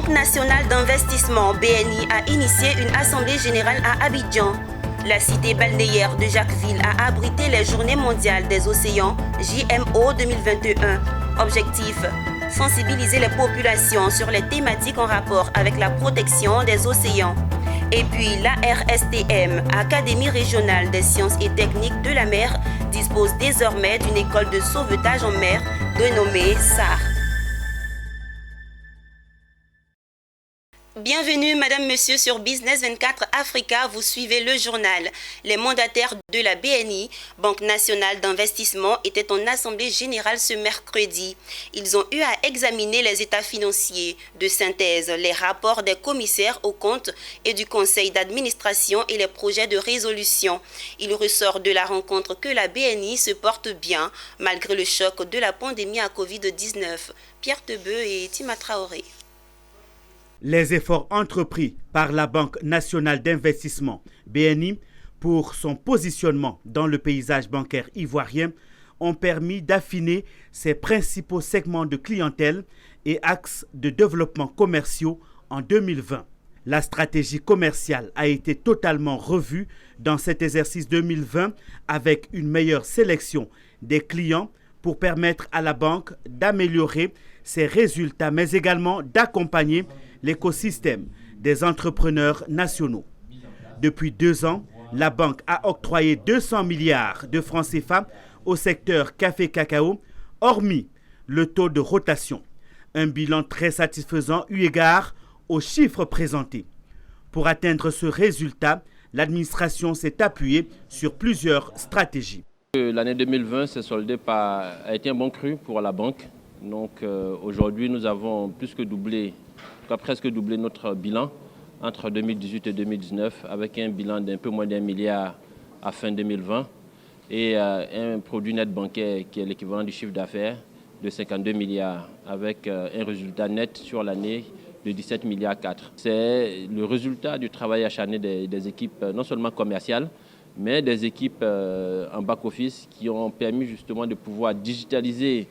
Banque nationale d'investissement BNI a initié une assemblée générale à Abidjan. La cité balnéaire de Jacquesville a abrité les Journées mondiales des océans JMO 2021. Objectif: sensibiliser les populations sur les thématiques en rapport avec la protection des océans. Et puis l'ARSTM, Académie régionale des sciences et techniques de la mer, dispose désormais d'une école de sauvetage en mer dénommée SAR. Bienvenue Madame, Monsieur sur Business 24 Africa, vous suivez le journal. Les mandataires de la BNI, Banque nationale d'investissement, étaient en assemblée générale ce mercredi. Ils ont eu à examiner les états financiers de synthèse, les rapports des commissaires aux comptes et du conseil d'administration et les projets de résolution. Il ressort de la rencontre que la BNI se porte bien malgré le choc de la pandémie à Covid-19. Pierre Tebeu et Tima Traoré. Les efforts entrepris par la Banque nationale d'investissement, BNI, pour son positionnement dans le paysage bancaire ivoirien ont permis d'affiner ses principaux segments de clientèle et axes de développement commerciaux en 2020. La stratégie commerciale a été totalement revue dans cet exercice 2020 avec une meilleure sélection des clients pour permettre à la banque d'améliorer ses résultats, mais également d'accompagner l'écosystème des entrepreneurs nationaux. Depuis 2 ans, la banque a octroyé 200 milliards de francs CFA au secteur café-cacao, hormis le taux de rotation. Un bilan très satisfaisant eu égard aux chiffres présentés. Pour atteindre ce résultat, l'administration s'est appuyée sur plusieurs stratégies. L'année 2020 a été un bon cru pour la banque. Donc aujourd'hui, nous avons plus que doublé, presque doublé notre bilan entre 2018 et 2019 avec un bilan d'un peu moins d'1 milliard à fin 2020 et un produit net bancaire qui est l'équivalent du chiffre d'affaires de 52 milliards avec un résultat net sur l'année de 17 milliards 4. C'est le résultat du travail acharné des équipes non seulement commerciales, mais des équipes en back-office qui ont permis justement de pouvoir digitaliser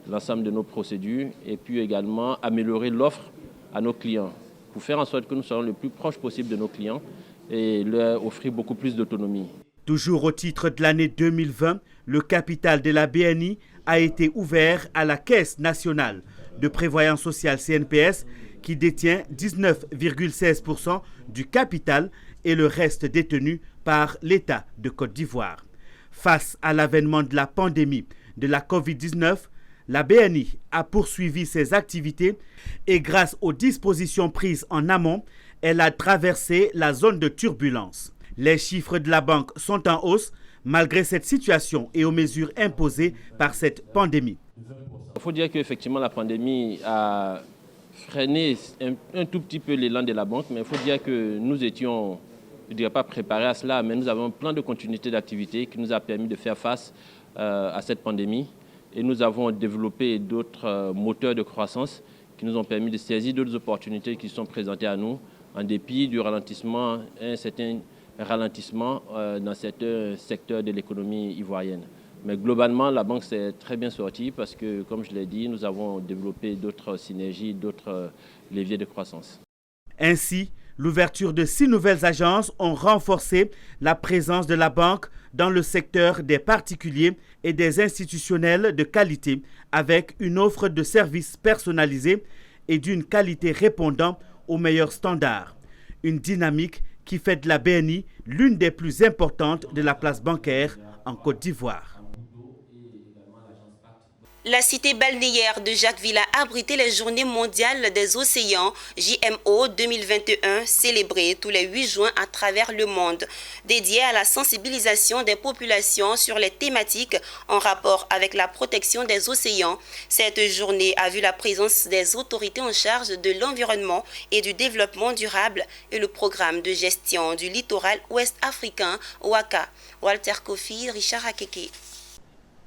l'ensemble de nos procédures et puis également améliorer l'offre à nos clients pour faire en sorte que nous soyons le plus proche possible de nos clients et leur offrir beaucoup plus d'autonomie. Toujours au titre de l'année 2020, le capital de la BNI a été ouvert à la Caisse nationale de prévoyance sociale CNPS qui détient 19,16% du capital et le reste détenu par l'État de Côte d'Ivoire. Face à l'avènement de la pandémie de la Covid-19, la BNI a poursuivi ses activités et grâce aux dispositions prises en amont, elle a traversé la zone de turbulence. Les chiffres de la banque sont en hausse malgré cette situation et aux mesures imposées par cette pandémie. Il faut dire qu'effectivement la pandémie a freiné un tout petit peu l'élan de la banque, mais il faut dire que nous étions, je ne dirais pas préparés à cela, mais nous avons un plan de continuité d'activité qui nous a permis de faire face à cette pandémie. Et nous avons développé d'autres moteurs de croissance qui nous ont permis de saisir d'autres opportunités qui sont présentées à nous en dépit du ralentissement, un certain ralentissement dans certains secteurs de l'économie ivoirienne. Mais globalement, la banque s'est très bien sortie parce que, comme je l'ai dit, nous avons développé d'autres synergies, d'autres leviers de croissance. Ainsi, l'ouverture de 6 nouvelles agences ont renforcé la présence de la banque dans le secteur des particuliers et des institutionnels de qualité avec une offre de services personnalisés et d'une qualité répondant aux meilleurs standards. Une dynamique qui fait de la BNI l'une des plus importantes de la place bancaire en Côte d'Ivoire. La cité balnéaire de Jacquesville a abrité les Journées mondiales des océans JMO 2021 célébrées tous les 8 juin à travers le monde, dédiées à la sensibilisation des populations sur les thématiques en rapport avec la protection des océans. Cette journée a vu la présence des autorités en charge de l'environnement et du développement durable et le programme de gestion du littoral ouest africain WACA. Walter Kofi, Richard Akeke.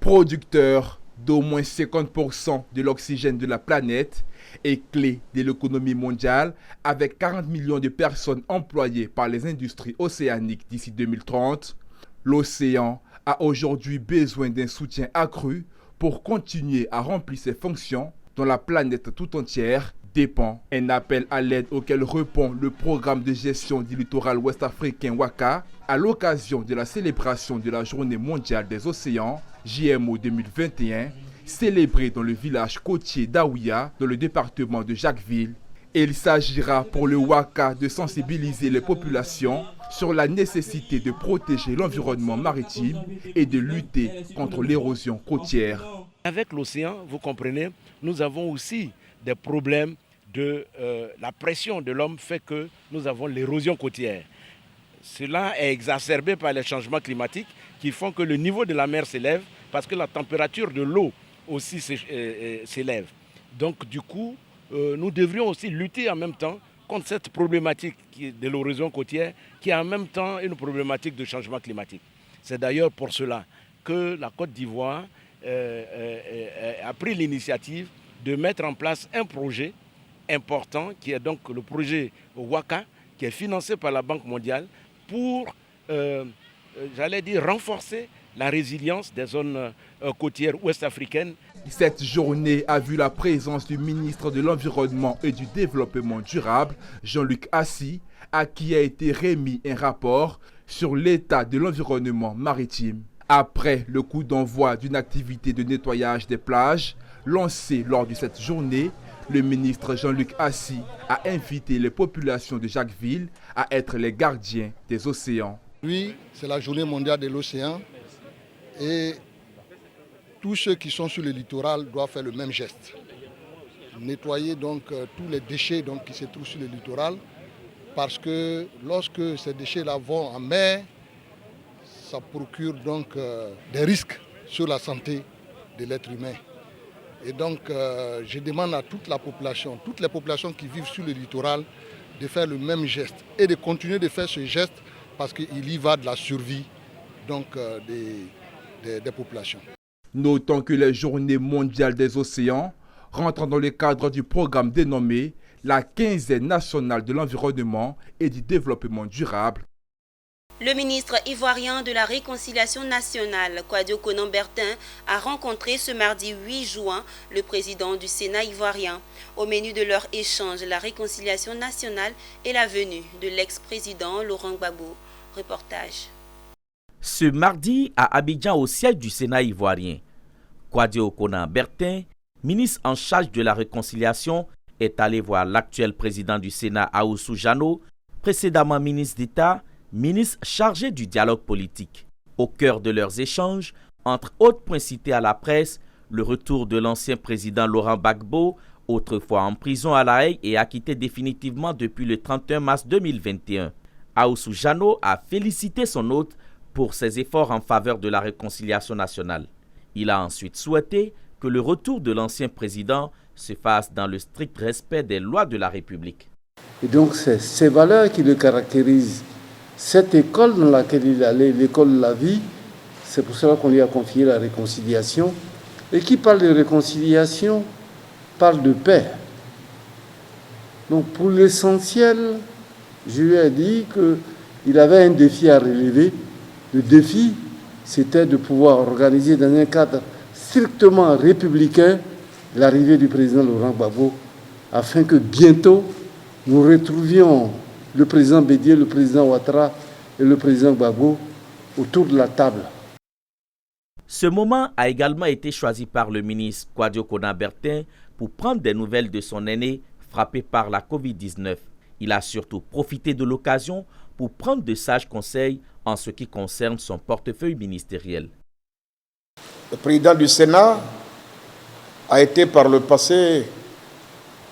Producteur d'au moins 50% de l'oxygène de la planète et clé de l'économie mondiale avec 40 millions de personnes employées par les industries océaniques d'ici 2030, l'océan a aujourd'hui besoin d'un soutien accru pour continuer à remplir ses fonctions dont la planète tout entière dépend. Un appel à l'aide auquel répond le programme de gestion du littoral ouest-africain WACA à l'occasion de la célébration de la Journée mondiale des océans, JMO 2021, célébrée dans le village côtier d'Aouya, dans le département de Jacquesville. Il s'agira pour le WACA de sensibiliser les populations sur la nécessité de protéger l'environnement maritime et de lutter contre l'érosion côtière. Avec l'océan, vous comprenez, nous avons aussi des problèmes de la pression de l'homme fait que nous avons l'érosion côtière. Cela est exacerbé par les changements climatiques qui font que le niveau de la mer s'élève parce que la température de l'eau aussi s'élève. Donc du coup, nous devrions aussi lutter en même temps contre cette problématique de l'érosion côtière qui est en même temps une problématique de changement climatique. C'est d'ailleurs pour cela que la Côte d'Ivoire a pris l'initiative de mettre en place un projet important qui est donc le projet WACA qui est financé par la Banque mondiale pour, renforcer la résilience des zones côtières ouest-africaines. Cette journée a vu la présence du ministre de l'Environnement et du Développement durable, Jean-Luc Assi, à qui a été remis un rapport sur l'état de l'environnement maritime. Après le coup d'envoi d'une activité de nettoyage des plages lancée lors de cette journée, le ministre Jean-Luc Assi a invité les populations de Jacquesville à être les gardiens des océans. Oui, c'est la journée mondiale de l'océan et tous ceux qui sont sur le littoral doivent faire le même geste. Nettoyer donc tous les déchets qui se trouvent sur le littoral parce que lorsque ces déchets-là vont en mer, ça procure donc des risques sur la santé de l'être humain. Et donc je demande à toute la population, toutes les populations qui vivent sur le littoral de faire le même geste et de continuer de faire ce geste parce qu'il y va de la survie donc, des populations. Notons que les Journées mondiales des océans rentrent dans le cadre du programme dénommé la Quinzaine nationale de l'environnement et du développement durable. Le ministre ivoirien de la Réconciliation nationale, Kouadio Konan-Bertin, a rencontré ce mardi 8 juin le président du Sénat ivoirien. Au menu de leur échange, la réconciliation nationale et la venue de l'ex-président Laurent Gbagbo. Reportage. Ce mardi, à Abidjan, au siège du Sénat ivoirien, Kouadio Konan-Bertin, ministre en charge de la réconciliation, est allé voir l'actuel président du Sénat, Ahoussou Jano, précédemment ministre d'État, ministre chargé du dialogue politique. Au cœur de leurs échanges, entre autres points cités à la presse, le retour de l'ancien président Laurent Gbagbo, autrefois en prison à La Haye et acquitté définitivement depuis le 31 mars 2021. Ahoussou Jano a félicité son hôte pour ses efforts en faveur de la réconciliation nationale. Il a ensuite souhaité que le retour de l'ancien président se fasse dans le strict respect des lois de la République. Et donc c'est ces valeurs qui le caractérisent. Cette école dans laquelle il allait, l'école de la vie, c'est pour cela qu'on lui a confié la réconciliation. Et qui parle de réconciliation, parle de paix. Donc pour l'essentiel, je lui ai dit qu'il avait un défi à relever. Le défi, c'était de pouvoir organiser dans un cadre strictement républicain l'arrivée du président Laurent Gbagbo, afin que bientôt nous retrouvions le président Bédié, le président Ouattara et le président Gbagbo autour de la table. Ce moment a également été choisi par le ministre Kouadio Konan-Bertin pour prendre des nouvelles de son aîné frappé par la Covid-19. Il a surtout profité de l'occasion pour prendre de sages conseils en ce qui concerne son portefeuille ministériel. Le président du Sénat a été par le passé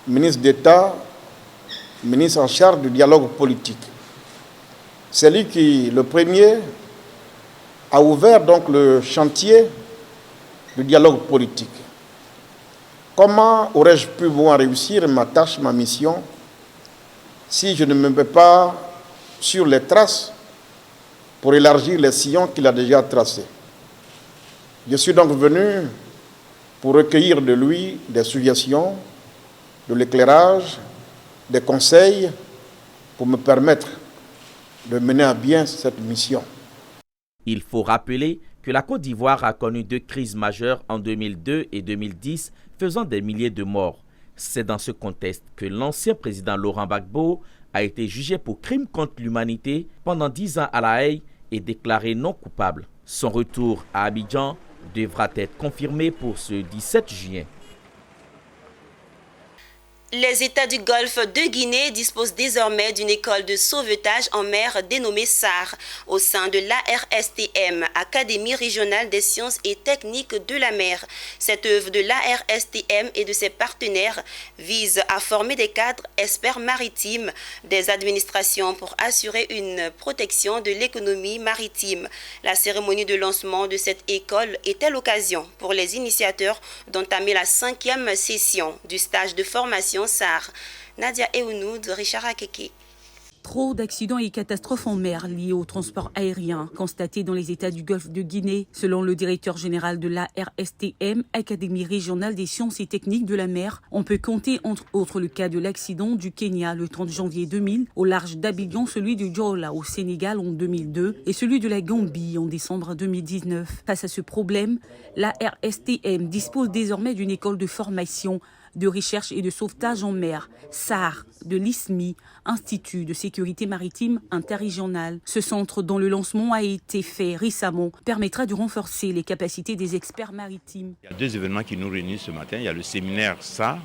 ministre d'État, ministre en charge du dialogue politique. C'est lui qui, le premier, a ouvert donc le chantier du dialogue politique. Comment aurais-je pu voir réussir ma tâche, ma mission, si je ne me mets pas sur les traces pour élargir les sillons qu'il a déjà tracés? Je suis donc venu pour recueillir de lui des suggestions, de l'éclairage, des conseils pour me permettre de mener à bien cette mission. Il faut rappeler que la Côte d'Ivoire a connu 2 crises majeures en 2002 et 2010, faisant des milliers de morts. C'est dans ce contexte que l'ancien président Laurent Gbagbo a été jugé pour crime contre l'humanité pendant 10 ans à La Haye et déclaré non coupable. Son retour à Abidjan devra être confirmé pour ce 17 juin. Les États du Golfe de Guinée disposent désormais d'une école de sauvetage en mer dénommée SAR au sein de l'ARSTM, Académie régionale des sciences et techniques de la mer. Cette œuvre de l'ARSTM et de ses partenaires vise à former des cadres experts maritimes des administrations pour assurer une protection de l'économie maritime. La cérémonie de lancement de cette école était l'occasion pour les initiateurs d'entamer la 5e session du stage de formation SAR. Nadia Eounoud, Richard Akeke. Trop d'accidents et catastrophes en mer liés au transport aérien constatés dans les États du Golfe de Guinée. Selon le directeur général de l'ARSTM, Académie régionale des sciences et techniques de la mer, on peut compter entre autres le cas de l'accident du Kenya le 30 janvier 2000, au large d'Abidjan, celui de Djola au Sénégal en 2002 et celui de la Gambie en décembre 2019. Face à ce problème, l'ARSTM dispose désormais d'une école de formation de recherche et de sauvetage en mer, SAR, de l'ISMI, Institut de sécurité maritime interrégional. Ce centre dont le lancement a été fait récemment permettra de renforcer les capacités des experts maritimes. Il y a 2 événements qui nous réunissent ce matin. Il y a le séminaire SAR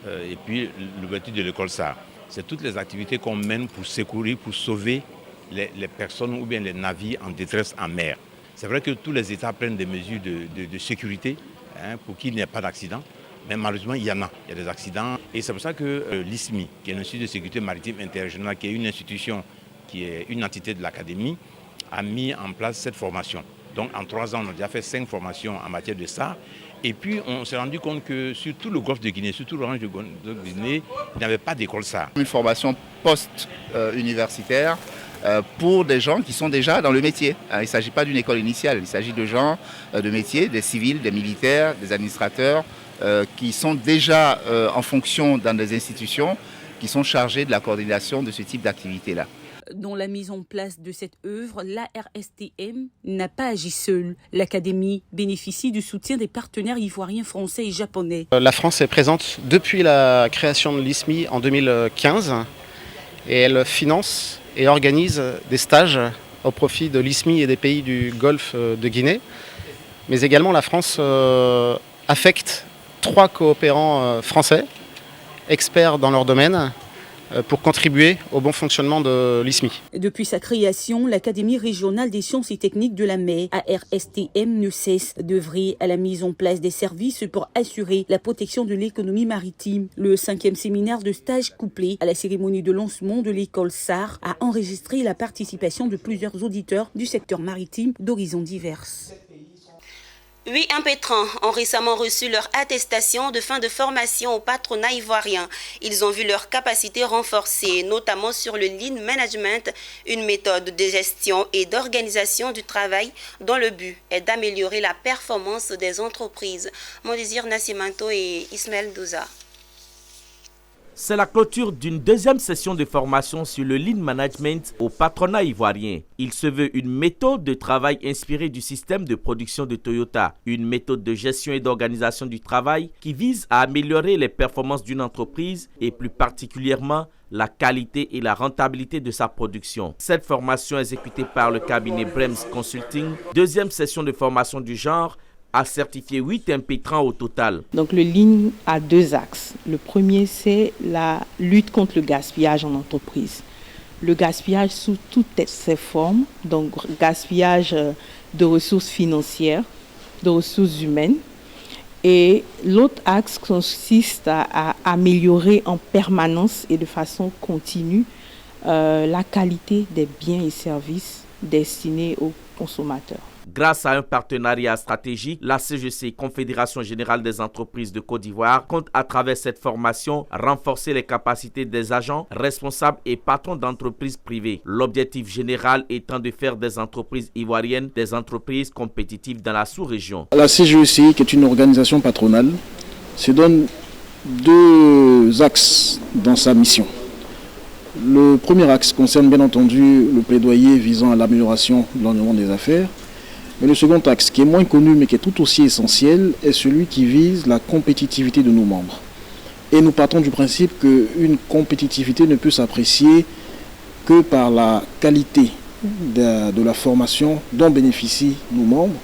et puis l'ouverture de l'école SAR. C'est toutes les activités qu'on mène pour secourir, pour sauver les personnes ou bien les navires en détresse en mer. C'est vrai que tous les États prennent des mesures de sécurité pour qu'il n'y ait pas d'accident. Mais malheureusement, il y en a. Il y a des accidents. Et c'est pour ça que l'ISMI, qui est l'Institut de sécurité maritime interrégionale, qui est une institution, qui est une entité de l'Académie, a mis en place cette formation. Donc en 3 ans, on a déjà fait 5 formations en matière de ça. Et puis on s'est rendu compte que sur tout le golfe de Guinée, surtout l'orange de Guinée, il n'y avait pas d'école SAR. Une formation post-universitaire pour des gens qui sont déjà dans le métier. Il ne s'agit pas d'une école initiale, il s'agit de gens de métier, des civils, des militaires, des administrateurs, qui sont déjà en fonction dans des institutions qui sont chargées de la coordination de ce type d'activité-là. Dans la mise en place de cette œuvre, l'ARSTM n'a pas agi seule. L'Académie bénéficie du soutien des partenaires ivoiriens, français et japonais. La France est présente depuis la création de l'ISMI en 2015 et elle finance et organise des stages au profit de l'ISMI et des pays du Golfe de Guinée. Mais également la France affecte 3 coopérants français, experts dans leur domaine, pour contribuer au bon fonctionnement de l'ISMI. Depuis sa création, l'Académie régionale des sciences et techniques de la mer, ARSTM, ne cesse d'œuvrer à la mise en place des services pour assurer la protection de l'économie maritime. Le 5e séminaire de stage couplé à la cérémonie de lancement de l'école SAR a enregistré la participation de plusieurs auditeurs du secteur maritime d'horizons divers. 8 impétrants ont récemment reçu leur attestation de fin de formation au patronat ivoirien. Ils ont vu leurs capacités renforcées, notamment sur le lean management, une méthode de gestion et d'organisation du travail dont le but est d'améliorer la performance des entreprises. Mondésir Nascimento et Ismaël Douza. C'est la clôture d'une 2e session de formation sur le lean management au patronat ivoirien. Il se veut une méthode de travail inspirée du système de production de Toyota, une méthode de gestion et d'organisation du travail qui vise à améliorer les performances d'une entreprise et plus particulièrement la qualité et la rentabilité de sa production. Cette formation exécutée par le cabinet Brems Consulting, 2e session de formation du genre, a certifié 8 impétrants au total. Donc le Lean a 2 axes. Le premier, c'est la lutte contre le gaspillage en entreprise. Le gaspillage sous toutes ses formes, donc gaspillage de ressources financières, de ressources humaines. Et l'autre axe consiste à améliorer en permanence et de façon continue la qualité des biens et services destinés aux consommateurs. Grâce à un partenariat stratégique, la CGC, Confédération Générale des Entreprises de Côte d'Ivoire, compte à travers cette formation renforcer les capacités des agents, responsables et patrons d'entreprises privées. L'objectif général étant de faire des entreprises ivoiriennes des entreprises compétitives dans la sous-région. La CGC, qui est une organisation patronale, se donne 2 axes dans sa mission. Le premier axe concerne bien entendu le plaidoyer visant à l'amélioration de l'environnement des affaires. Mais le second axe, qui est moins connu mais qui est tout aussi essentiel, est celui qui vise la compétitivité de nos membres. Et nous partons du principe qu'une compétitivité ne peut s'apprécier que par la qualité de la formation dont bénéficient nos membres.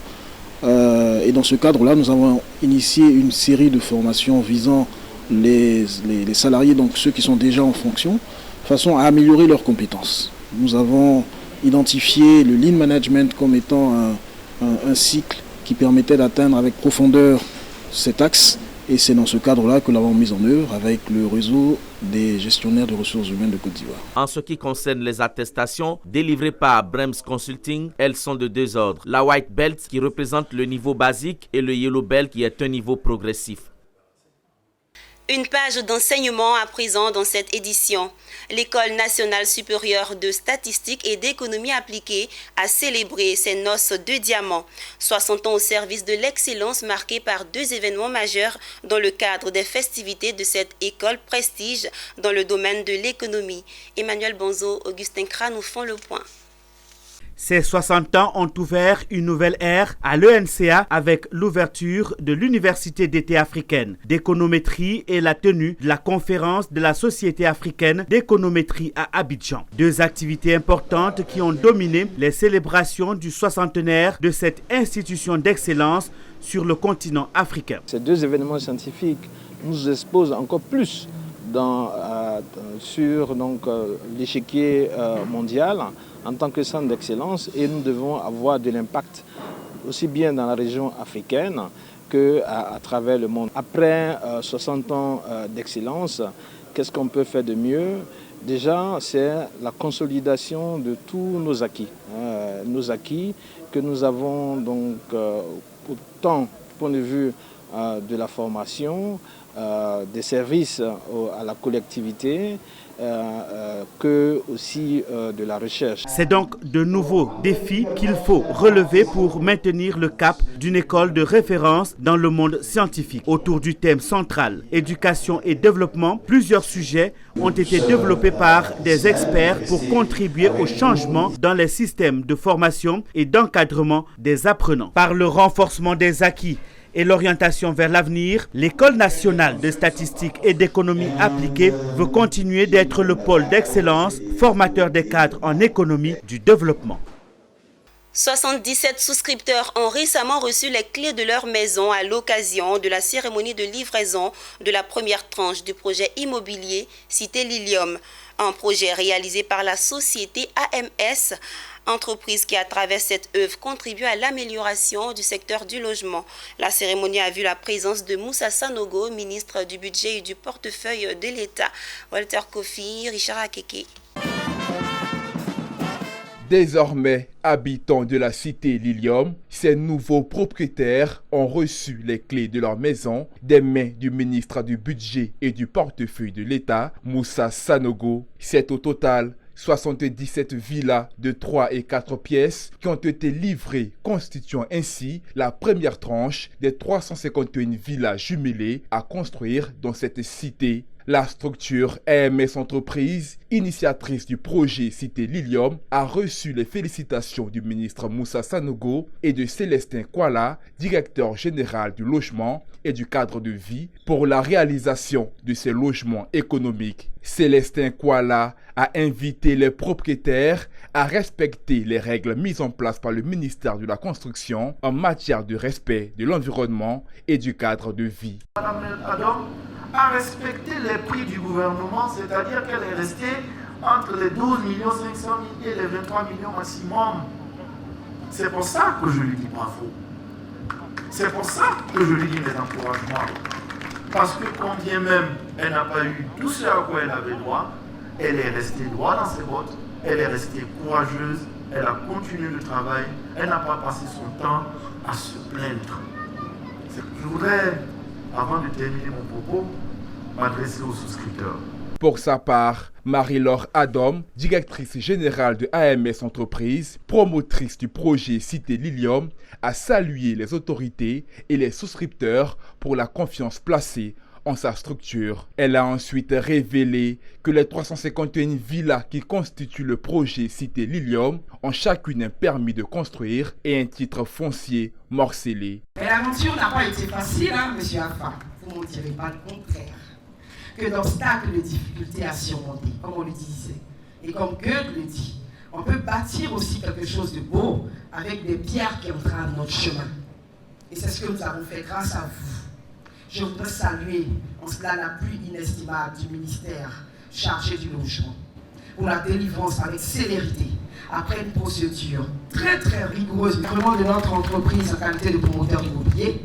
Et dans ce cadre-là, nous avons initié une série de formations visant les salariés, donc ceux qui sont déjà en fonction, de façon à améliorer leurs compétences. Nous avons identifié le Lean Management comme étant un cycle qui permettait d'atteindre avec profondeur cet axe. Et c'est dans ce cadre-là que nous l'avons mis en œuvre avec le réseau des gestionnaires de ressources humaines de Côte d'Ivoire. En ce qui concerne les attestations délivrées par Brems Consulting, elles sont de deux ordres. La White Belt qui représente le niveau basique et le Yellow Belt qui est un niveau progressif. Une page d'enseignement à présent dans cette édition. L'École nationale supérieure de statistique et d'économie appliquée a célébré ses noces de diamant. 60 ans au service de l'excellence marquée par deux événements majeurs dans le cadre des festivités de cette école prestige dans le domaine de l'économie. Emmanuel Bonzo, Augustin Kra nous font le point. Ces 60 ans ont ouvert une nouvelle ère à l'ENCA avec l'ouverture de l'Université d'été africaine d'économétrie et la tenue de la conférence de la Société africaine d'économétrie à Abidjan. Deux activités importantes qui ont dominé les célébrations du 60aire de cette institution d'excellence sur le continent africain. Ces deux événements scientifiques nous exposent encore plus sur l'échiquier mondial en tant que centre d'excellence, et nous devons avoir de l'impact aussi bien dans la région africaine qu'à travers le monde. Après 60 ans d'excellence, qu'est-ce qu'on peut faire de mieux? Déjà, c'est la consolidation de tous nos acquis. Nos acquis que nous avons donc autant du point de vue de la formation, des services à la collectivité, que aussi de la recherche. C'est donc de nouveaux défis qu'il faut relever pour maintenir le cap d'une école de référence dans le monde scientifique. Autour du thème central, éducation et développement, plusieurs sujets ont été développés par des experts pour contribuer au changement dans les systèmes de formation et d'encadrement des apprenants. Par le renforcement des acquis et l'orientation vers l'avenir, l'École nationale de statistique et d'économie appliquée veut continuer d'être le pôle d'excellence formateur des cadres en économie du développement. 77 souscripteurs ont récemment reçu les clés de leur maison à l'occasion de la cérémonie de livraison de la première tranche du projet immobilier Cité Lilium, un projet réalisé par la société AMS, entreprise qui, à travers cette œuvre, contribue à l'amélioration du secteur du logement. La cérémonie a vu la présence de Moussa Sanogo, ministre du Budget et du Portefeuille de l'État, Walter Kofi, Richard Akeke. Désormais, habitants de la cité Lilium, ces nouveaux propriétaires ont reçu les clés de leur maison des mains du ministre du Budget et du Portefeuille de l'État, Moussa Sanogo. C'est au total 77 villas de 3 et 4 pièces qui ont été livrées, constituant ainsi la première tranche des 351 villas jumelées à construire dans cette cité. La structure AMS Entreprise, initiatrice du projet Cité Lilium, a reçu les félicitations du ministre Moussa Sanogo et de Célestin Kouala, directeur général du logement et du cadre de vie, pour la réalisation de ces logements économiques. Célestin Kouala a invité les propriétaires à respecter les règles mises en place par le ministère de la Construction en matière de respect de l'environnement et du cadre de vie. Madame Adam a respecté les prix du gouvernement, c'est-à-dire qu'elle est restée entre les 12 500 000 et les 23 millions maximum. C'est pour ça que je lui dis bravo. C'est pour ça que je lui dis mes encouragements. Parce que quand bien même elle n'a pas eu tout ce à quoi elle avait droit, elle est restée droit dans ses bottes, elle est restée courageuse, elle a continué le travail, elle n'a pas passé son temps à se plaindre. Je voudrais, avant de terminer mon propos, m'adresser aux souscripteurs. Pour sa part, Marie-Laure Adam, directrice générale de AMS Entreprise, promotrice du projet Cité Lilium, a salué les autorités et les souscripteurs pour la confiance placée en sa structure. Elle a ensuite révélé que les 351 villas qui constituent le projet Cité Lilium ont chacune un permis de construire et un titre foncier morcelé. Mais l'aventure n'a pas été facile, hein, monsieur Afa. Vous ne m'en direz pas le contraire. que d'obstacles et de difficultés à surmonter, comme on le disait. Et comme Goethe le dit, on peut bâtir aussi quelque chose de beau avec des pierres qui entravent notre chemin. Et c'est ce que nous avons fait grâce à vous. Je voudrais saluer en cela l'appui inestimable du ministère chargé du logement pour la délivrance avec célérité, après une procédure très très rigoureuse, vraiment de notre entreprise en qualité de promoteur immobilier.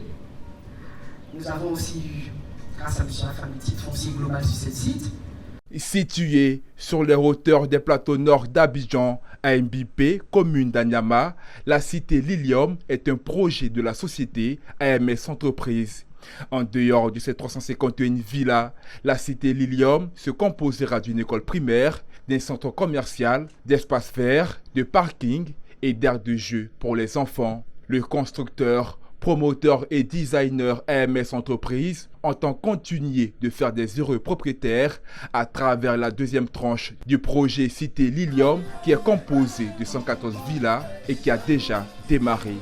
Nous avons aussi eu, grâce à M. Afami, titre foncier global sur ce site. Situé sur les hauteurs des plateaux nord d'Abidjan, à Mbipé, commune d'Anyama, la cité Lilium est un projet de la société AMS Entreprises. En dehors de ces 351 villas, la cité Lilium se composera d'une école primaire, d'un centre commercial, d'espaces verts, de parking et d'aires de jeu pour les enfants. Le constructeur, promoteur et designer AMS Entreprises entend continuer de faire des heureux propriétaires à travers la deuxième tranche du projet Cité Lilium qui est composé de 114 villas et qui a déjà démarré.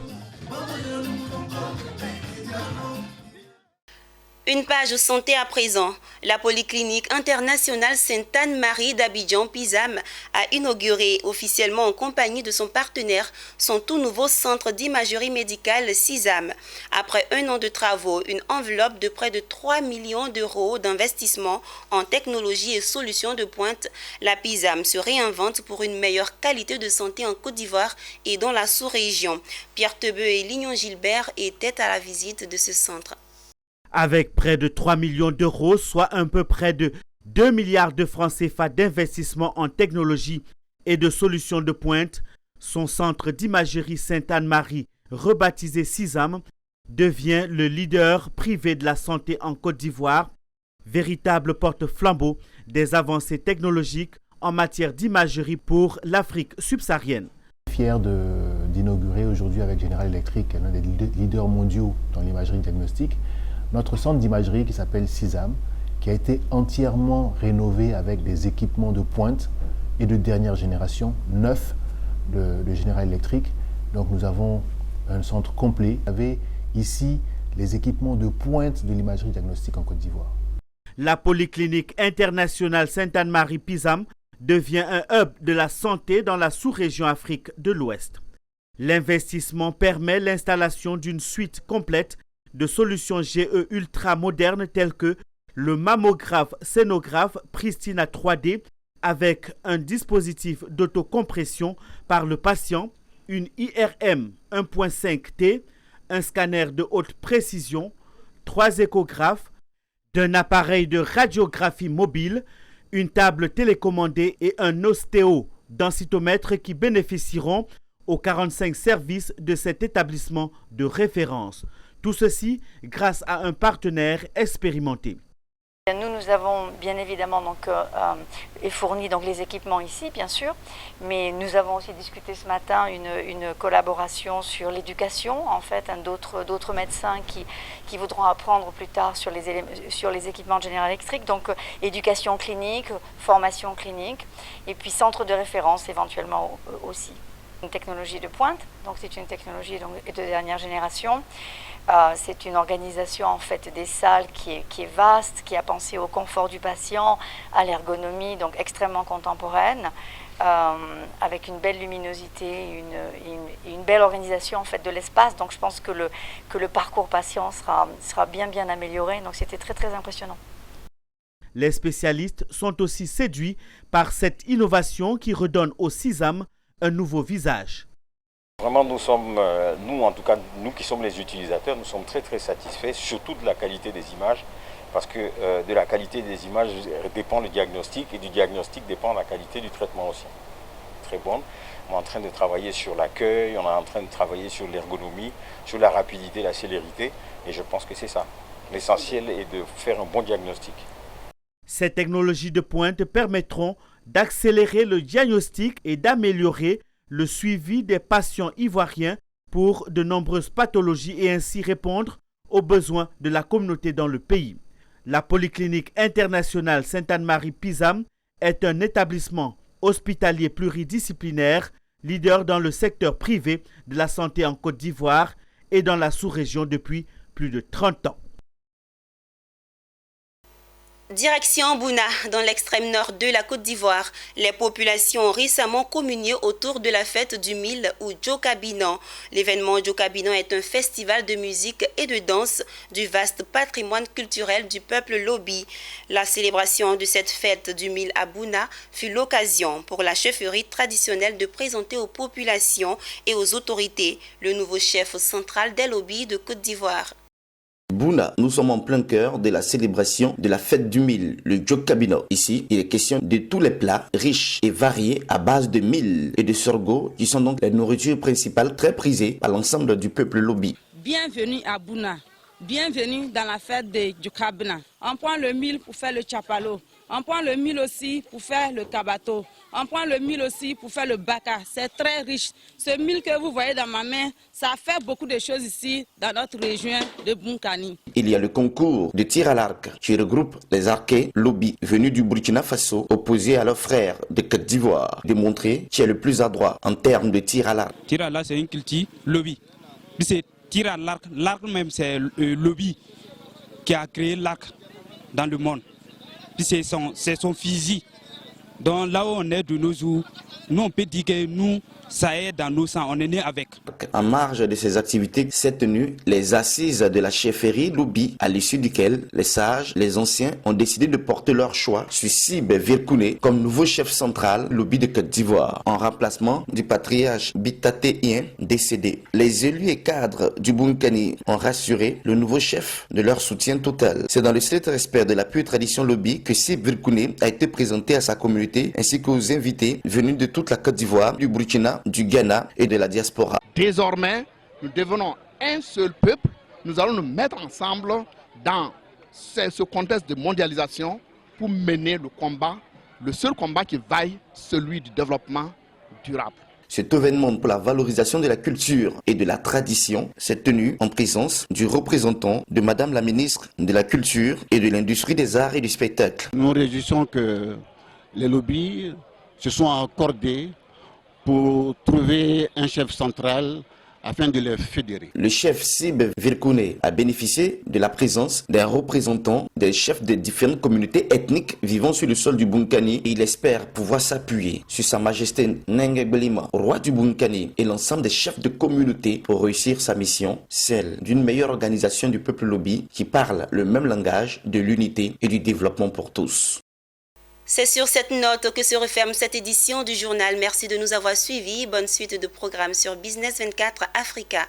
Une page santé à présent. La Polyclinique internationale Sainte-Anne-Marie d'Abidjan, PISAM, a inauguré officiellement en compagnie de son partenaire son tout nouveau centre d'imagerie médicale CISAM. Après un an de travaux, une enveloppe de près de 3 millions d'euros d'investissement en technologie et solutions de pointe, la PISAM se réinvente pour une meilleure qualité de santé en Côte d'Ivoire et dans la sous-région. Pierre Tebeu et Lignon Gilbert étaient à la visite de ce centre. Avec près de 3 millions d'euros, soit un peu près de 2 milliards de francs CFA d'investissement en technologie et de solutions de pointe, son centre d'imagerie Sainte-Anne-Marie, rebaptisé CISAM, devient le leader privé de la santé en Côte d'Ivoire, véritable porte-flambeau des avancées technologiques en matière d'imagerie pour l'Afrique subsaharienne. Fier d'inaugurer aujourd'hui avec General Electric, l'un des leaders mondiaux dans l'imagerie diagnostique, notre centre d'imagerie qui s'appelle CISAM, qui a été entièrement rénové avec des équipements de pointe et de dernière génération, neufs de General Electric. Donc nous avons un centre complet. Vous avez ici les équipements de pointe de l'imagerie diagnostique en Côte d'Ivoire. La Polyclinique internationale Sainte-Anne-Marie PISAM devient un hub de la santé dans la sous-région Afrique de l'Ouest. L'investissement permet l'installation d'une suite complète de solutions GE ultra modernes telles que le mammographe scénographe Pristina 3D avec un dispositif d'autocompression par le patient, une IRM 1.5T, un scanner de haute précision, 3 échographes, d'un appareil de radiographie mobile, une table télécommandée et un ostéodensitomètre qui bénéficieront aux 45 services de cet établissement de référence. Tout ceci grâce à un partenaire expérimenté. Nous avons bien évidemment fourni les équipements ici, bien sûr, mais nous avons aussi discuté ce matin une collaboration sur l'éducation, en fait, d'autres médecins qui voudront apprendre plus tard sur les équipements de General Electric, donc éducation clinique, formation clinique, et puis centre de référence éventuellement aussi. Une technologie de pointe, donc c'est une technologie de dernière génération. C'est une organisation en fait des salles qui est vaste, qui a pensé au confort du patient, à l'ergonomie, donc extrêmement contemporaine, avec une belle luminosité, une belle organisation en fait de l'espace. Donc je pense que le parcours patient sera bien amélioré. Donc c'était très impressionnant. Les spécialistes sont aussi séduits par cette innovation qui redonne au CISAM un nouveau visage. Vraiment, nous en tout cas, nous qui sommes les utilisateurs, nous sommes très satisfaits, surtout de la qualité des images, parce que de la qualité des images dépend le diagnostic, et du diagnostic dépend la qualité du traitement aussi. Très bonne. On est en train de travailler sur l'accueil, on est en train de travailler sur l'ergonomie, sur la rapidité, la célérité, et je pense que c'est ça. L'essentiel est de faire un bon diagnostic. Ces technologies de pointe permettront d'accélérer le diagnostic et d'améliorer le suivi des patients ivoiriens pour de nombreuses pathologies et ainsi répondre aux besoins de la communauté dans le pays. La Polyclinique internationale Sainte-Anne-Marie PISAM est un établissement hospitalier pluridisciplinaire, leader dans le secteur privé de la santé en Côte d'Ivoire et dans la sous-région depuis plus de 30 ans. Direction Bouna, dans l'extrême nord de la Côte d'Ivoire. Les populations ont récemment communié autour de la fête du Mille ou Djokabinan. L'événement Djokabinan est un festival de musique et de danse du vaste patrimoine culturel du peuple Lobi. La célébration de cette fête du Mille à Bouna fut l'occasion pour la chefferie traditionnelle de présenter aux populations et aux autorités le nouveau chef central des Lobis de Côte d'Ivoire. Bouna, nous sommes en plein cœur de la célébration de la fête du mil, le Djokabino. Ici, il est question de tous les plats riches et variés à base de mil et de sorgho, qui sont donc les nourritures principales très prisées par l'ensemble du peuple Lobi. Bienvenue à Bouna, bienvenue dans la fête de Djokabina. On prend le mil pour faire le chapalo, on prend le mil aussi pour faire le kabato. On prend le mil aussi pour faire le baka. C'est très riche. Ce mil que vous voyez dans ma main, ça fait beaucoup de choses ici dans notre région de Bunkani. Il y a le concours de tir à l'arc qui regroupe les arquets Lobi venus du Burkina Faso opposés à leurs frères de Côte d'Ivoire, de montrer qui est le plus adroit en termes de tir à l'arc. Tir à l'arc, c'est une culture Lobi. C'est tir à l'arc. L'arc même, c'est Lobi qui a créé l'arc dans le monde. C'est son physique. Donc là où on est de nos jours, nous on peut dire que nous, ça est dans nos sangs, on est né avec. En marge de ces activités s'est tenue les assises de la chefferie Lobi, à l'issue duquel les sages, les anciens ont décidé de porter leur choix sur Sib Virkouné comme nouveau chef central Lobi de Côte d'Ivoire, en remplacement du patriarche Bitatéien décédé. Les élus et cadres du Bunkani ont rassuré le nouveau chef de leur soutien total. C'est dans le strict respect de la pure tradition Lobi que Sib Virkouné a été présenté à sa communauté ainsi qu'aux invités venus de toute la Côte d'Ivoire, du Burkina, du Ghana et de la diaspora. Désormais, nous devenons un seul peuple. Nous allons nous mettre ensemble dans ce contexte de mondialisation pour mener le combat, le seul combat qui vaille, celui du développement durable. Cet événement pour la valorisation de la culture et de la tradition s'est tenu en présence du représentant de Madame la ministre de la Culture et de l'Industrie des Arts et du Spectacle. Nous nous réjouissons que les lobbies se sont accordés pour trouver un chef central afin de les fédérer. Le chef Sib Virkouné a bénéficié de la présence d'un représentant des chefs des différentes communautés ethniques vivant sur le sol du Bunkani et il espère pouvoir s'appuyer sur Sa Majesté Nenge Belima, roi du Bunkani et l'ensemble des chefs de communauté pour réussir sa mission, celle d'une meilleure organisation du peuple Lobi qui parle le même langage de l'unité et du développement pour tous. C'est sur cette note que se referme cette édition du journal. Merci de nous avoir suivis. Bonne suite de programmes sur Business 24 Africa.